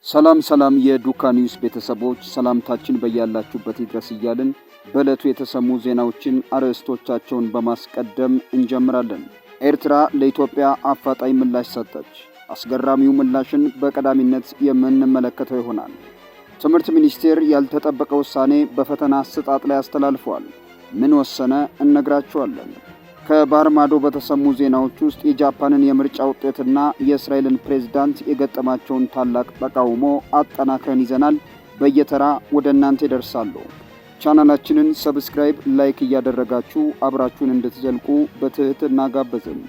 ሰላም የዱካ ኒውስ ቤተሰቦች ሰላምታችን በያላችሁበት ይድረስ እያልን በዕለቱ የተሰሙ ዜናዎችን አርዕስቶቻቸውን በማስቀደም እንጀምራለን። ኤርትራ ለኢትዮጵያ አፋጣኝ ምላሽ ሰጠች። አስገራሚው ምላሽን በቀዳሚነት የምንመለከተው ይሆናል። ትምህርት ሚኒስቴር ያልተጠበቀ ውሳኔ በፈተና አሰጣጥ ላይ አስተላልፏል። ምን ወሰነ? እነግራችኋለን። ከባህር ማዶ በተሰሙ ዜናዎች ውስጥ የጃፓንን የምርጫ ውጤትና የእስራኤልን ፕሬዝዳንት የገጠማቸውን ታላቅ ተቃውሞ አጠናክረን ይዘናል። በየተራ ወደ እናንተ ይደርሳሉ። ቻናላችንን ሰብስክራይብ፣ ላይክ እያደረጋችሁ አብራችሁን እንድትዘልቁ በትህትና ጋበዝን።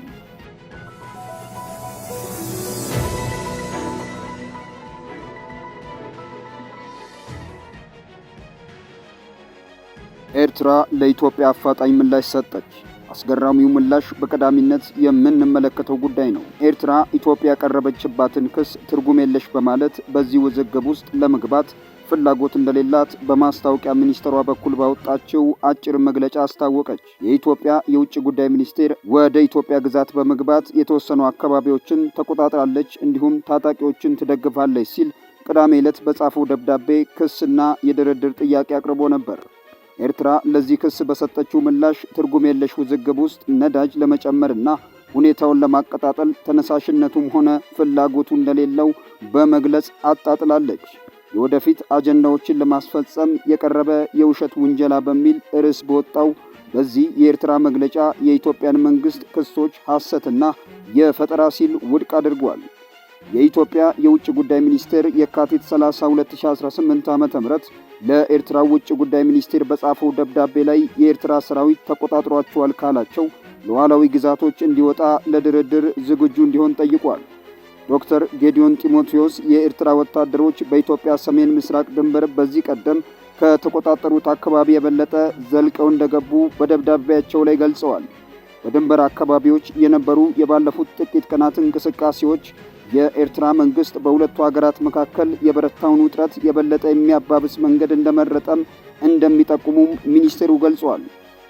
ኤርትራ ለኢትዮጵያ አፋጣኝ ምላሽ ሰጠች። አስገራሚው ምላሽ በቀዳሚነት የምንመለከተው ጉዳይ ነው። ኤርትራ ኢትዮጵያ ያቀረበችባትን ክስ ትርጉም የለሽ በማለት በዚህ ውዝግብ ውስጥ ለመግባት ፍላጎት እንደሌላት በማስታወቂያ ሚኒስትሯ በኩል ባወጣችው አጭር መግለጫ አስታወቀች። የኢትዮጵያ የውጭ ጉዳይ ሚኒስቴር ወደ ኢትዮጵያ ግዛት በመግባት የተወሰኑ አካባቢዎችን ተቆጣጥራለች፣ እንዲሁም ታጣቂዎችን ትደግፋለች ሲል ቅዳሜ ዕለት በጻፈው ደብዳቤ ክስና የድርድር ጥያቄ አቅርቦ ነበር። ኤርትራ ለዚህ ክስ በሰጠችው ምላሽ ትርጉም የለሽ ውዝግብ ውስጥ ነዳጅ ለመጨመርና ሁኔታውን ለማቀጣጠል ተነሳሽነቱም ሆነ ፍላጎቱ እንደሌለው በመግለጽ አጣጥላለች። የወደፊት አጀንዳዎችን ለማስፈጸም የቀረበ የውሸት ውንጀላ በሚል ርዕስ በወጣው በዚህ የኤርትራ መግለጫ የኢትዮጵያን መንግስት ክሶች ሐሰትና የፈጠራ ሲል ውድቅ አድርጓል። የኢትዮጵያ የውጭ ጉዳይ ሚኒስቴር የካቲት 30 2018 ዓ.ም ለኤርትራ ውጭ ጉዳይ ሚኒስቴር በጻፈው ደብዳቤ ላይ የኤርትራ ሰራዊት ተቆጣጥሯቸዋል ካላቸው ሉዓላዊ ግዛቶች እንዲወጣ ለድርድር ዝግጁ እንዲሆን ጠይቋል። ዶክተር ጌዲዮን ጢሞቴዎስ የኤርትራ ወታደሮች በኢትዮጵያ ሰሜን ምስራቅ ድንበር በዚህ ቀደም ከተቆጣጠሩት አካባቢ የበለጠ ዘልቀው እንደገቡ በደብዳቤያቸው ላይ ገልጸዋል። በድንበር አካባቢዎች የነበሩ የባለፉት ጥቂት ቀናት እንቅስቃሴዎች የኤርትራ መንግስት በሁለቱ ሀገራት መካከል የበረታውን ውጥረት የበለጠ የሚያባብስ መንገድ እንደመረጠም እንደሚጠቁሙም ሚኒስቴሩ ገልጿል።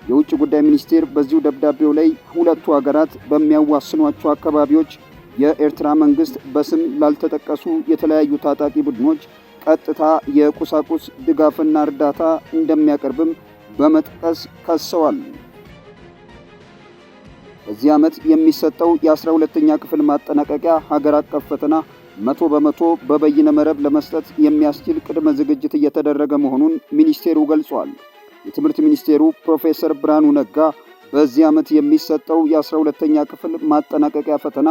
የውጭ ጉዳይ ሚኒስቴር በዚሁ ደብዳቤው ላይ ሁለቱ ሀገራት በሚያዋስኗቸው አካባቢዎች የኤርትራ መንግስት በስም ላልተጠቀሱ የተለያዩ ታጣቂ ቡድኖች ቀጥታ የቁሳቁስ ድጋፍና እርዳታ እንደሚያቀርብም በመጥቀስ ከሰዋል። በዚህ ዓመት የሚሰጠው የ12ኛ ክፍል ማጠናቀቂያ ሀገር አቀፍ ፈተና 100% በበይነ መረብ ለመስጠት የሚያስችል ቅድመ ዝግጅት እየተደረገ መሆኑን ሚኒስቴሩ ገልጿል። የትምህርት ሚኒስቴሩ ፕሮፌሰር ብርሃኑ ነጋ በዚህ ዓመት የሚሰጠው የ12ኛ ክፍል ማጠናቀቂያ ፈተና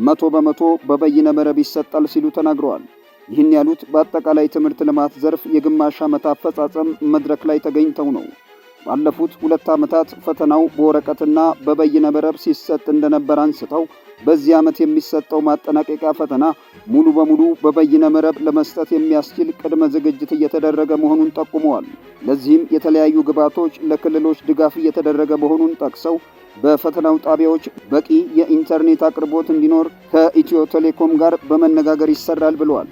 100% በበይነ መረብ ይሰጣል ሲሉ ተናግረዋል። ይህን ያሉት በአጠቃላይ ትምህርት ልማት ዘርፍ የግማሽ ዓመት አፈጻጸም መድረክ ላይ ተገኝተው ነው። ባለፉት 2 ዓመታት ፈተናው በወረቀትና በበይነ መረብ ሲሰጥ እንደነበር አንስተው በዚህ ዓመት የሚሰጠው ማጠናቀቂያ ፈተና ሙሉ በሙሉ በበይነ መረብ ለመስጠት የሚያስችል ቅድመ ዝግጅት እየተደረገ መሆኑን ጠቁመዋል። ለዚህም የተለያዩ ግብዓቶች ለክልሎች ድጋፍ እየተደረገ መሆኑን ጠቅሰው በፈተናው ጣቢያዎች በቂ የኢንተርኔት አቅርቦት እንዲኖር ከኢትዮ ቴሌኮም ጋር በመነጋገር ይሰራል ብለዋል።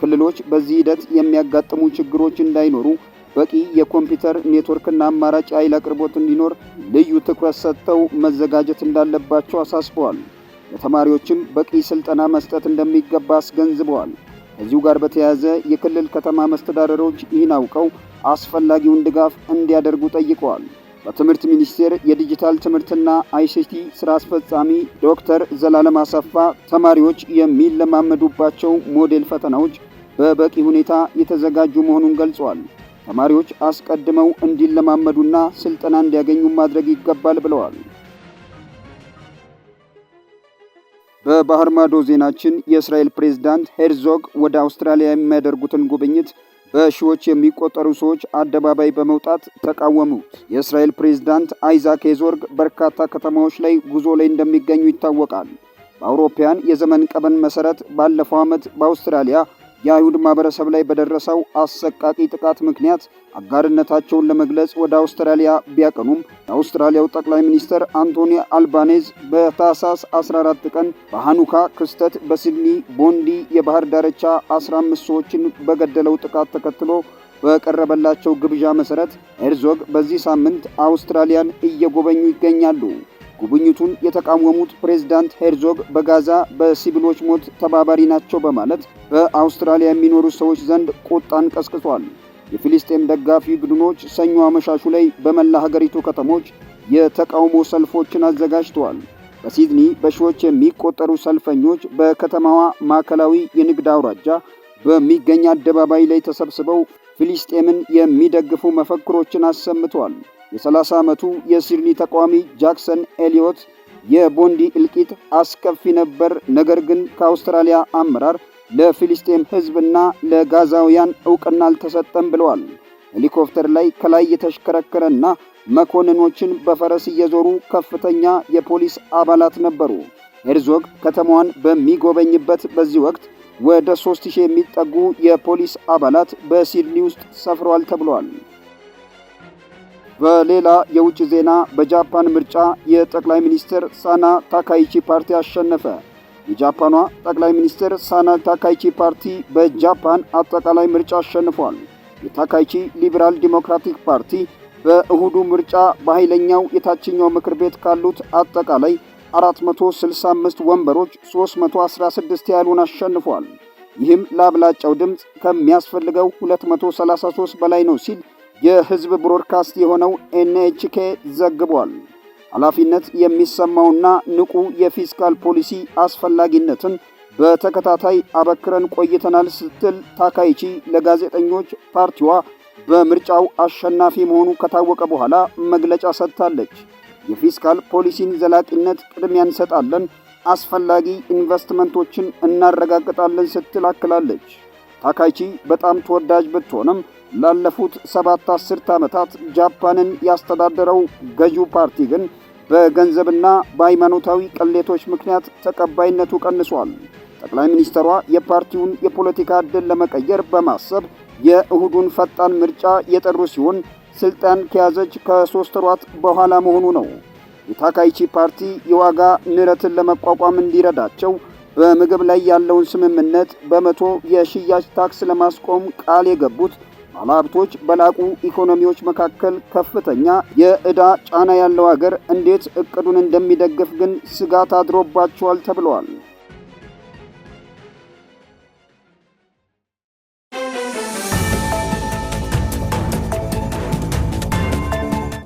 ክልሎች በዚህ ሂደት የሚያጋጥሙ ችግሮች እንዳይኖሩ በቂ የኮምፒውተር ኔትወርክና አማራጭ ኃይል አቅርቦት እንዲኖር ልዩ ትኩረት ሰጥተው መዘጋጀት እንዳለባቸው አሳስበዋል። ለተማሪዎችም በቂ ስልጠና መስጠት እንደሚገባ አስገንዝበዋል። ከዚሁ ጋር በተያያዘ የክልል ከተማ መስተዳደሮች ይህን አውቀው አስፈላጊውን ድጋፍ እንዲያደርጉ ጠይቀዋል። በትምህርት ሚኒስቴር የዲጂታል ትምህርትና አይሲቲ ስራ አስፈጻሚ ዶክተር ዘላለም አሰፋ ተማሪዎች የሚለማመዱባቸው ሞዴል ፈተናዎች በበቂ ሁኔታ የተዘጋጁ መሆኑን ገልጸዋል። ተማሪዎች አስቀድመው እንዲለማመዱና ስልጠና እንዲያገኙ ማድረግ ይገባል ብለዋል። በባህር ማዶ ዜናችን የእስራኤል ፕሬዝዳንት ሄርዞግ ወደ አውስትራሊያ የሚያደርጉትን ጉብኝት በሺዎች የሚቆጠሩ ሰዎች አደባባይ በመውጣት ተቃወሙት። የእስራኤል ፕሬዝዳንት አይዛክ ሄርዞግ በርካታ ከተማዎች ላይ ጉዞ ላይ እንደሚገኙ ይታወቃል። በአውሮፓውያን የዘመን ቀመር መሰረት ባለፈው ዓመት በአውስትራሊያ የአይሁድ ማህበረሰብ ላይ በደረሰው አሰቃቂ ጥቃት ምክንያት አጋርነታቸውን ለመግለጽ ወደ አውስትራሊያ ቢያቀኑም የአውስትራሊያው ጠቅላይ ሚኒስትር አንቶኒ አልባኔዝ በታህሳስ 14 ቀን በሃኑካ ክስተት በሲድኒ ቦንዲ የባህር ዳርቻ 15 ሰዎችን በገደለው ጥቃት ተከትሎ በቀረበላቸው ግብዣ መሰረት ሄርዞግ በዚህ ሳምንት አውስትራሊያን እየጎበኙ ይገኛሉ። ጉብኝቱን የተቃወሙት ፕሬዝዳንት ሄርዞግ በጋዛ በሲቪሎች ሞት ተባባሪ ናቸው በማለት በአውስትራሊያ የሚኖሩ ሰዎች ዘንድ ቁጣን ቀስቅሷል። የፊሊስጤም ደጋፊ ቡድኖች ሰኞ አመሻሹ ላይ በመላ ሀገሪቱ ከተሞች የተቃውሞ ሰልፎችን አዘጋጅተዋል። በሲድኒ በሺዎች የሚቆጠሩ ሰልፈኞች በከተማዋ ማዕከላዊ የንግድ አውራጃ በሚገኝ አደባባይ ላይ ተሰብስበው ፊሊስጤምን የሚደግፉ መፈክሮችን አሰምተዋል። የ30 ዓመቱ የሲድኒ ተቃዋሚ ጃክሰን ኤሊዮት የቦንዲ እልቂት አስከፊ ነበር፣ ነገር ግን ከአውስትራሊያ አመራር ለፊሊስጤም ሕዝብና ለጋዛውያን ዕውቅና አልተሰጠም ብለዋል። ሄሊኮፕተር ላይ ከላይ የተሽከረከረና መኮንኖችን በፈረስ እየዞሩ ከፍተኛ የፖሊስ አባላት ነበሩ። ሄርዞግ ከተማዋን በሚጎበኝበት በዚህ ወቅት ወደ 3000 የሚጠጉ የፖሊስ አባላት በሲድኒ ውስጥ ሰፍረዋል ተብሏል። በሌላ የውጭ ዜና በጃፓን ምርጫ የጠቅላይ ሚኒስትር ሳና ታካይቺ ፓርቲ አሸነፈ። የጃፓኗ ጠቅላይ ሚኒስትር ሳና ታካይቺ ፓርቲ በጃፓን አጠቃላይ ምርጫ አሸንፏል። የታካይቺ ሊበራል ዲሞክራቲክ ፓርቲ በእሁዱ ምርጫ በኃይለኛው የታችኛው ምክር ቤት ካሉት አጠቃላይ 465 ወንበሮች 316 ያህሉን አሸንፏል። ይህም ለአብላጫው ድምፅ ከሚያስፈልገው 233 በላይ ነው ሲል የህዝብ ብሮድካስት የሆነው ኤንኤችኬ ዘግቧል። ኃላፊነት የሚሰማውና ንቁ የፊስካል ፖሊሲ አስፈላጊነትን በተከታታይ አበክረን ቆይተናል ስትል ታካይቺ ለጋዜጠኞች ፓርቲዋ በምርጫው አሸናፊ መሆኑ ከታወቀ በኋላ መግለጫ ሰጥታለች። የፊስካል ፖሊሲን ዘላቂነት ቅድሚያ እንሰጣለን፣ አስፈላጊ ኢንቨስትመንቶችን እናረጋግጣለን ስትል አክላለች። ታካይቺ በጣም ተወዳጅ ብትሆንም ላለፉት 7 አስርት ዓመታት ጃፓንን ያስተዳደረው ገዢው ፓርቲ ግን በገንዘብና በሃይማኖታዊ ቅሌቶች ምክንያት ተቀባይነቱ ቀንሷል። ጠቅላይ ሚኒስትሯ የፓርቲውን የፖለቲካ ዕድል ለመቀየር በማሰብ የእሁዱን ፈጣን ምርጫ የጠሩ ሲሆን ስልጣን ከያዘች ከ3 ወራት በኋላ መሆኑ ነው። የታካይቺ ፓርቲ የዋጋ ንረትን ለመቋቋም እንዲረዳቸው በምግብ ላይ ያለውን ስምምነት በመቶ የሽያጭ ታክስ ለማስቆም ቃል የገቡት ባለሀብቶች በላቁ ኢኮኖሚዎች መካከል ከፍተኛ የዕዳ ጫና ያለው ሀገር እንዴት እቅዱን እንደሚደግፍ ግን ስጋት አድሮባቸዋል ተብለዋል።